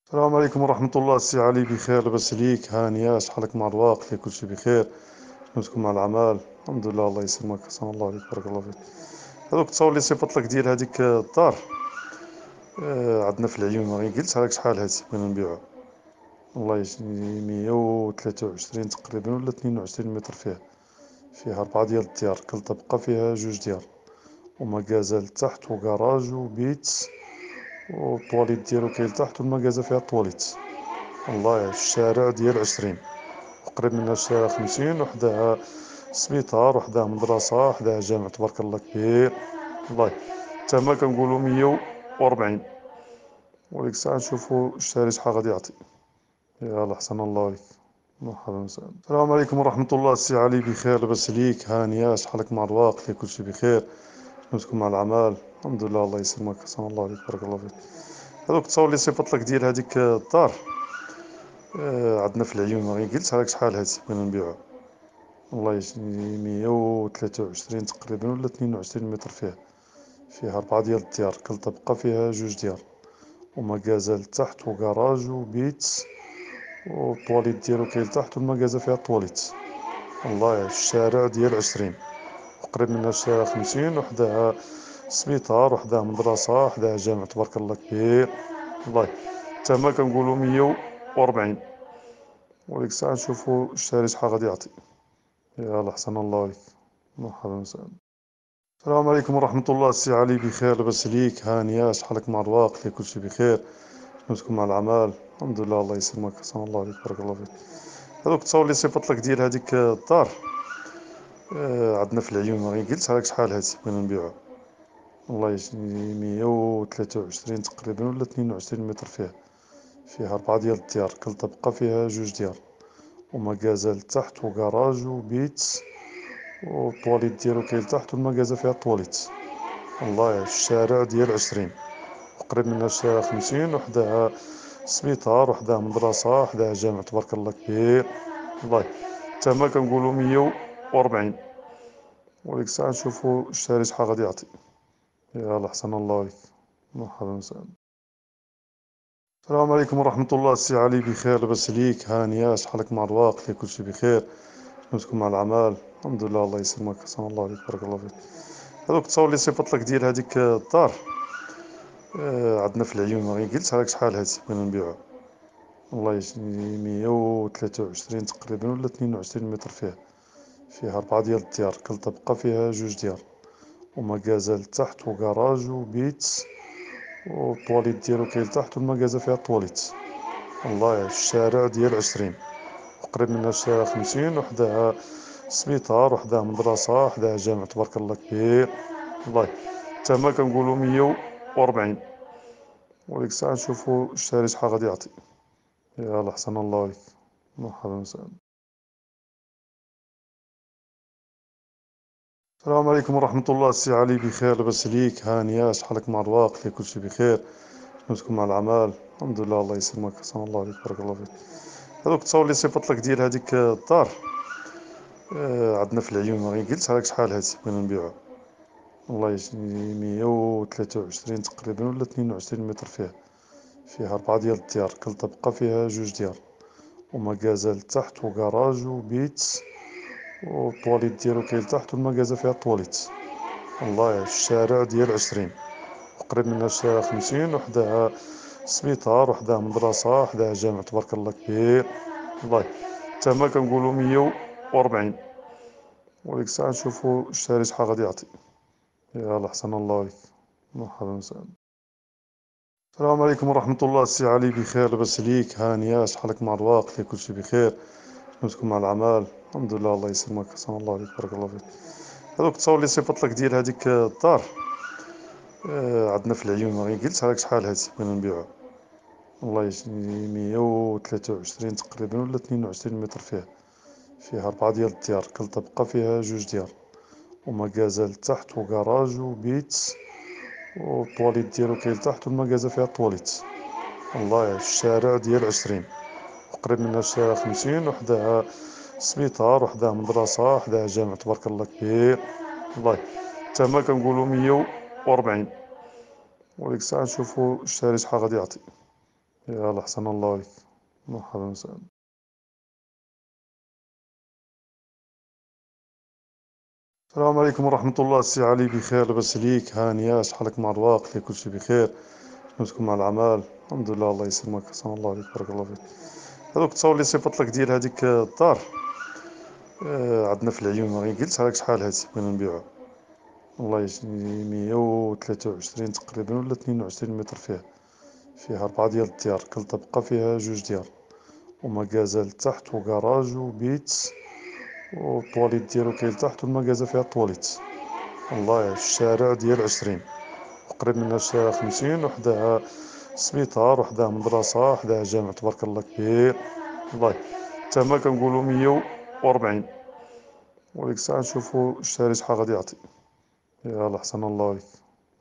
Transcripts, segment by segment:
السلام عليكم ورحمة الله. السي علي بخير، لاباس عليك؟ هانية، شحالك مع الوقت؟ كل شي بخير؟ شنوتكم مع العمل؟ الحمد لله، الله يسلمك، حسن الله عليك، بارك الله فيك. هذوك التصاور اللي صيفط لك ديال هذيك الدار، عندنا في العيون، ما قلت عليك شحال هادي بغينا نبيعوها. والله يجي 123 تقريبا ولا 22 متر فيها 4 ديال الديار، كل طبقة فيها 2 ديال، ومكازا تحت وكراج وبيت، والطواليت ديالو كاين لتحت، والمكازا فيها الطواليت. والله الشارع ديال 20، قريب منها الشارع 50، وحدها سبيطار، وحدها مدرسة، وحدها جامع تبارك الله كبير. والله الثمن كنقولو 140، وديك الساعة نشوفو الشاري شحال غادي يعطي. يلا حسن الله عليك، مرحبا وسهلا. السلام عليكم ورحمة الله. السي علي بخير، لاباس عليك؟ هانية، شحالك مع الوقت؟ كل شي بخير؟ شنوتكم مع العمل؟ الحمد لله، الله يسلمك، حسن الله عليك، بارك الله فيك. هذوك التصاور اللي صيفط لك ديال هذيك الدار، عندنا في العيون، ما قلت عليك شحال هادي بغينا نبيعوها. والله يجي 123 تقريبا ولا 22 متر فيها 4 ديال الديار، كل طبقة فيها 2 ديال، ومكازا لتحت وكراج وبيت، والطواليت ديالو كاين لتحت، والمكازا فيها الطواليت. والله الشارع ديال 20، قريب منها الشارع 50، وحدها سبيطار، وحدها مدرسة، وحدها جامع تبارك الله كبير. والله الثمن كنقولو 140، وديك الساعة نشوفو الشاري شحال غادي يعطي. يلا حسن الله عليك، مرحبا وسهلا. السلام عليكم ورحمة الله. السي علي بخير، لاباس عليك؟ هانية، شحالك مع الوقت؟ كل شي بخير؟ شنوتكم مع العمل؟ الحمد لله، الله يسلمك، حسن الله عليك، بارك الله فيك. هذوك التصاور اللي صيفط لك ديال هذيك الدار، عندنا في العيون، ما قلت عليك شحال هادي بغينا نبيعوها. والله يجي 123 تقريبا ولا 22 متر فيها 4 ديال الديار، كل طبقة فيها 2 ديال، ومكازا لتحت وكراج وبيت، والطواليت ديالو كاين لتحت، والمكازا فيها الطواليت. والله الشارع ديال 20، قريب منها الشارع 50، وحدها سبيطار، وحدها مدرسة، وحدها جامع تبارك الله كبير. والله الثمن كنقولو 140، وديك الساعة نشوفو الشاري شحال غادي يعطي. يلا حسن الله عليك، مرحبا وسهلا. السلام عليكم ورحمة الله. السي علي بخير، لاباس عليك؟ هانية، شحالك مع الوقت؟ كل شي بخير؟ شنوتكم مع العمل؟ الحمد لله، الله يسلمك، حسن الله عليك، بارك الله فيك. هذوك التصاور اللي صيفط لك ديال هذيك الدار، عندنا في العيون، ما قلت عليك شحال هادي بغينا نبيعوها. والله يجي 123 تقريبا ولا 22 متر فيها 4 ديال الديار، كل طبقة فيها 2 ديال، ومكازا لتحت وكراج وبيت، والطواليت ديالو كاين لتحت، والمكازا فيها الطواليت. والله الشارع ديال 20، قريب منها الشارع 50، وحدها سبيطار، وحدها مدرسة، وحدها جامع تبارك الله كبير. والله الثمن كنقولو 140، وديك الساعة نشوفو الشاري شحال غادي يعطي. يلا حسن الله عليك، مرحبا وسهلا. السلام عليكم ورحمة الله. السي علي بخير، لاباس عليك؟ هانية، شحالك مع الوقت؟ كل شي بخير؟ شنوتكم مع العمل؟ الحمد لله، الله يسلمك، حسن الله عليك، بارك الله فيك. هذوك التصاور اللي صيفط لك ديال هذيك الدار، عندنا في العيون، ما قلت عليك شحال هادي بغينا نبيعوها. والله يجي 123 تقريبا ولا 22 متر فيها 4 ديال الديار، كل طبقة فيها 2 ديال، ومكازا لتحت وكراج وبيت، والطواليت ديالو كاين لتحت، والمكازا فيها الطواليت. والله الشارع ديال 20، قريب منها الشارع 50، وحدها سبيطار، وحدها مدرسة، وحدها جامع تبارك الله كبير. والله الثمن كنقولو 140، وديك الساعة نشوفو الشاري شحال غادي يعطي. يلا حسن الله عليك، مرحبا وسهلا. السلام عليكم ورحمة الله. السي علي بخير، لاباس عليك؟ هانية، شحالك مع الوقت؟ كل شي بخير؟ شنوتكم مع العمل؟ الحمد لله، الله يسلمك، حسن الله عليك، بارك الله فيك. هذوك التصاور اللي صيفط لك ديال هذيك الدار، عندنا في العيون، ما قلت عليك شحال هادي بغينا نبيعوها. والله يجي 123 تقريبا ولا 22 متر فيها 4 ديال الديار، كل طبقة فيها 2 ديال، ومكازا لتحت وكراج وبيت، والطواليت ديالو كاين لتحت، والمكازا فيها الطواليت. والله الشارع ديال 20، قريب منها الشارع 50، وحدها سبيطار، وحدها مدرسة، وحدها جامع تبارك الله كبير. والله الثمن كنقولو 140، وديك الساعة نشوفو الشاري شحال غادي يعطي. يلا أحسن الله عليك. مرحبا وسهلا. السلام عليكم ورحمة الله. السي علي بخير لاباس عليك؟ هانية شحالك مع الوقت؟ كلشي بخير؟ شنوتكم مع الأعمال؟ الحمد لله الله يسلمك. أحسن الله عليك بارك الله فيك. هذوك التصاور اللي صيفط لك ديال هذيك الدار، عندنا في العيون، غير قلت لك شحال هادي بغينا نبيعو. والله يجي 123 تقريبا ولا 22 متر فيها 4 ديال الديار، كل طبقة فيها 2 ديار، ومكازا لتحت وكراج وبيت، والطواليت ديالو كاين لتحت، والمكازا فيها الطواليت. والله الشارع ديال 20، وقريب منها الشارع 50، وحداها سبيطار، وحداها مدرسة، وحداها جامع تبارك الله كبير. والله الثمن كنقولو 140، وديك الساعة نشوفو الشاري شحال غادي يعطي. يلا أحسن الله عليك.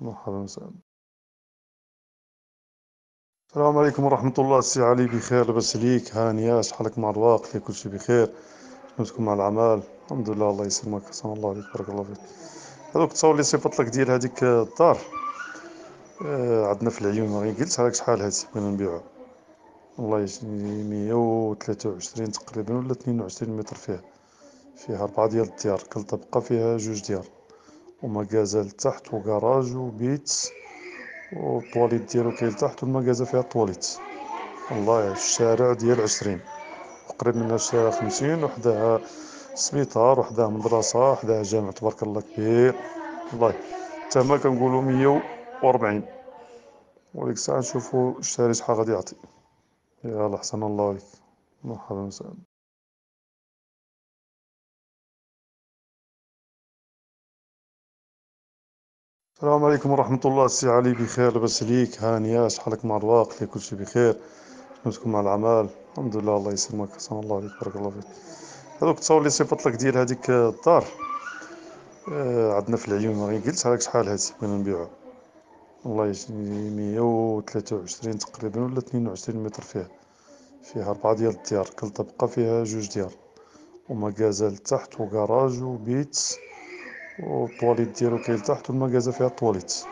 مرحبا وسهلا. السلام عليكم ورحمة الله. السي علي بخير لاباس عليك؟ هانية شحالك مع الوقت؟ كلشي بخير؟ شنوتكم مع الأعمال؟ الحمد لله الله يسلمك. أحسن الله عليك بارك الله فيك. هذوك التصاور اللي صيفط لك ديال هذيك الدار، عندنا في العيون، غير قلت لك شحال هادي بغينا نبيعو. والله يجي 123 تقريبا ولا 22 متر فيها 4 ديال الديار، كل طبقة فيها 2 ديار، ومكازا لتحت وكراج وبيت، والطواليت ديالو كاين لتحت، والمكازا فيها الطواليت. والله الشارع ديال 20، وقريب منها الشارع 50، وحداها سبيطار، وحداها مدرسة، وحداها جامع تبارك الله كبير. والله الثمن كنقولو 140، وديك الساعة نشوفو الشاري شحال غادي يعطي. يلا أحسن الله عليك. مرحبا وسهلا. السلام عليكم ورحمة الله. السي علي بخير لاباس عليك؟ هانية شحالك مع الوقت؟ كلشي بخير؟ شنوتكم مع الأعمال؟ الحمد لله الله يسلمك. أحسن الله عليك بارك الله فيك. هذوك التصاور اللي صيفط لك ديال هذيك الدار، عندنا في العيون، غير قلت لك شحال هادي بغينا نبيعو. والله يجي 123 تقريبا ولا 22 متر فيها 4 ديال الديار، كل طبقة فيها 2 ديار، ومكازا لتحت وكراج وبيت، والطواليت ديالو كاين لتحت، والمكازا فيها الطواليت.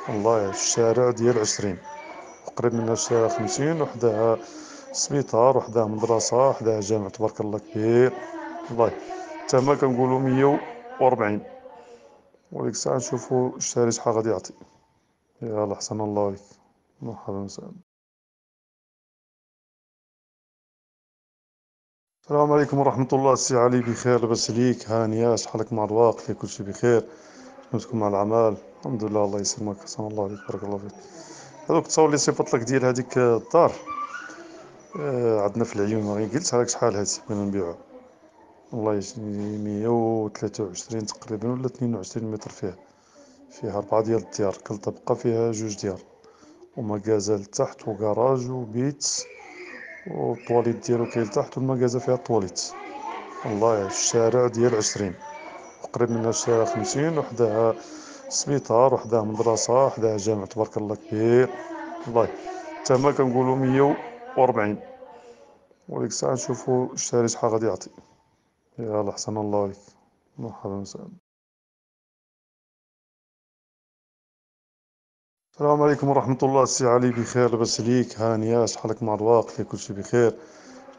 والله الشارع ديال 20، وقريب منها الشارع 50، وحداها سبيطار، وحداها مدرسة، وحداها جامع تبارك الله كبير. والله الثمن كنقولو 140، وديك الساعة نشوفو الشاري شحال غادي يعطي. يلا أحسن الله عليك. مرحبا وسهلا. السلام عليكم ورحمة الله. السي علي بخير لاباس عليك؟ هانية شحالك مع الوقت؟ كلشي بخير؟ شنوتكم مع الأعمال؟ الحمد لله الله يسلمك. أحسن الله عليك بارك الله فيك. هذوك التصاور اللي صيفط لك ديال هذيك الدار، عندنا في العيون، غير قلت لك شحال هادي بغينا نبيعو. والله يجي 123 تقريبا ولا 22 متر فيها 4 ديال الديار، كل طبقة فيها 2 ديار، ومكازا لتحت وكراج وبيت، والطواليت ديالو كاين لتحت، والمكازا فيها الطواليت. والله الشارع ديال 20، وقريب منها الشارع 50، وحداها سبيطار، وحداها مدرسة، وحداها جامع تبارك الله كبير. والله الثمن كنقولو 140، وديك الساعة نشوفو الشاري شحال غادي يعطي. يلا أحسن الله عليك. مرحبا وسهلا. السلام عليكم ورحمة الله. السي علي بخير لاباس عليك؟ هانية شحالك مع الوقت؟ كلشي بخير؟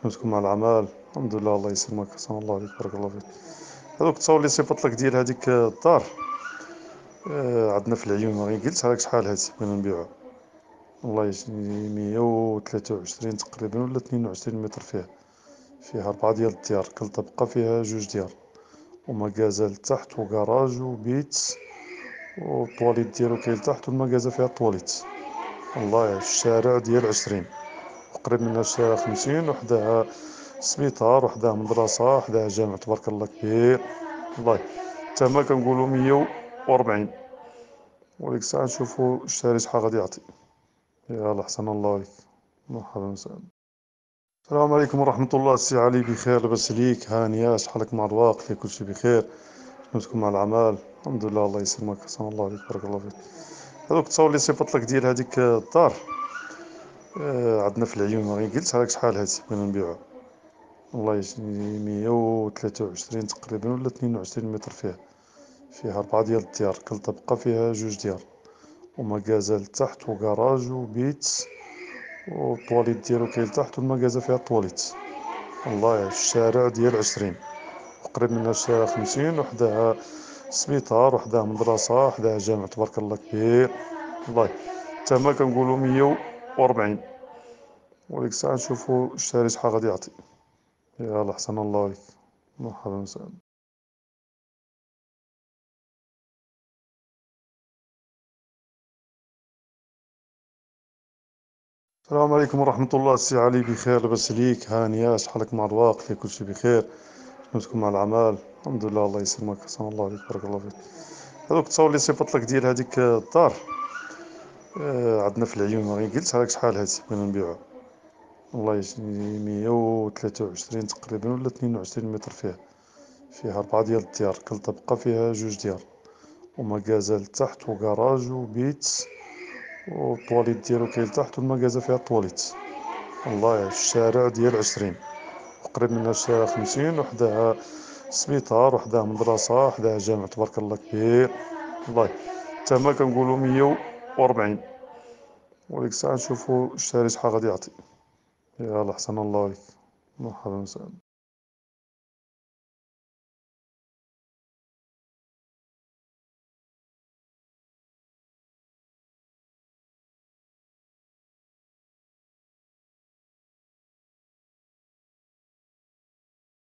شنوتكم مع الأعمال؟ الحمد لله الله يسلمك. أحسن الله عليك بارك الله فيك. هذوك التصاور اللي صيفط لك ديال هذيك الدار، عندنا في العيون، غير قلت لك شحال هادي بغينا نبيعو. والله يجي 123 تقريبا ولا 22 متر فيها 4 ديال الديار، كل طبقة فيها 2 ديار، ومكازا لتحت وكراج وبيت، والطواليت ديالو كاين لتحت، والمكازا فيها الطواليت. والله الشارع ديال 20، وقريب منها الشارع 50، وحداها سبيطار، وحداها مدرسة، وحداها جامع تبارك الله كبير. والله الثمن كنقولو 140، وديك الساعة نشوفو الشاري شحال غادي يعطي. يلا أحسن الله عليك. مرحبا وسهلا. السلام عليكم ورحمة الله. السي علي بخير لاباس عليك؟ هانية شحالك مع الوقت؟ كلشي بخير؟ شنوتكم مع الأعمال؟ الحمد لله الله يسلمك. أحسن الله عليك بارك الله فيك. هذوك التصاور اللي صيفط لك ديال هذيك الدار، عندنا في العيون، غير قلت لك شحال هادي بغينا نبيعو. والله يجي 123 تقريبا ولا 22 متر فيها 4 ديال الديار، كل طبقة فيها 2 ديار، ومكازا لتحت وكراج وبيت، والطواليت ديالو كاين لتحت والمكازا فيها الطواليت. والله في الشارع ديال 20 قريب منها الشارع 50 وحدها سبيطار وحدها مدرسة وحدها جامع تبارك الله كبير. والله الثمن كنقولو 140 وديك الساعة نشوفو الشاري شحال غادي يعطي. يلا حسن الله عليك. مرحبا وسهلا. السلام عليكم ورحمة الله. السي علي بخير لاباس عليك؟ هانية شحالك مع الوقت؟ فيه كلشي بخير؟ شنوتكم مع العمل؟ الحمد لله الله يسلمك حسن الله عليك بارك الله فيك. هذوك التصاور اللي صيفط لك ديال هذيك الدار عندنا في العيون راني قلت لك شحال هادي بغينا نبيعوها. والله يجي 123 تقريبا ولا 22 متر فيها 4 ديال الديار، كل طبقة فيها 2 ديار ومكازا لتحت وكراج وبيت والطواليت ديالو كاين لتحت والمكازا فيها الطواليت. والله في الشارع ديال 20 قريب منها الشارع 50 وحدها سبيطار وحدها مدرسة وحدها جامع تبارك الله كبير. والله الثمن كنقولو 140 وديك الساعة نشوفو الشاري شحال غادي يعطي. يلا حسن الله عليك. مرحبا وسهلا.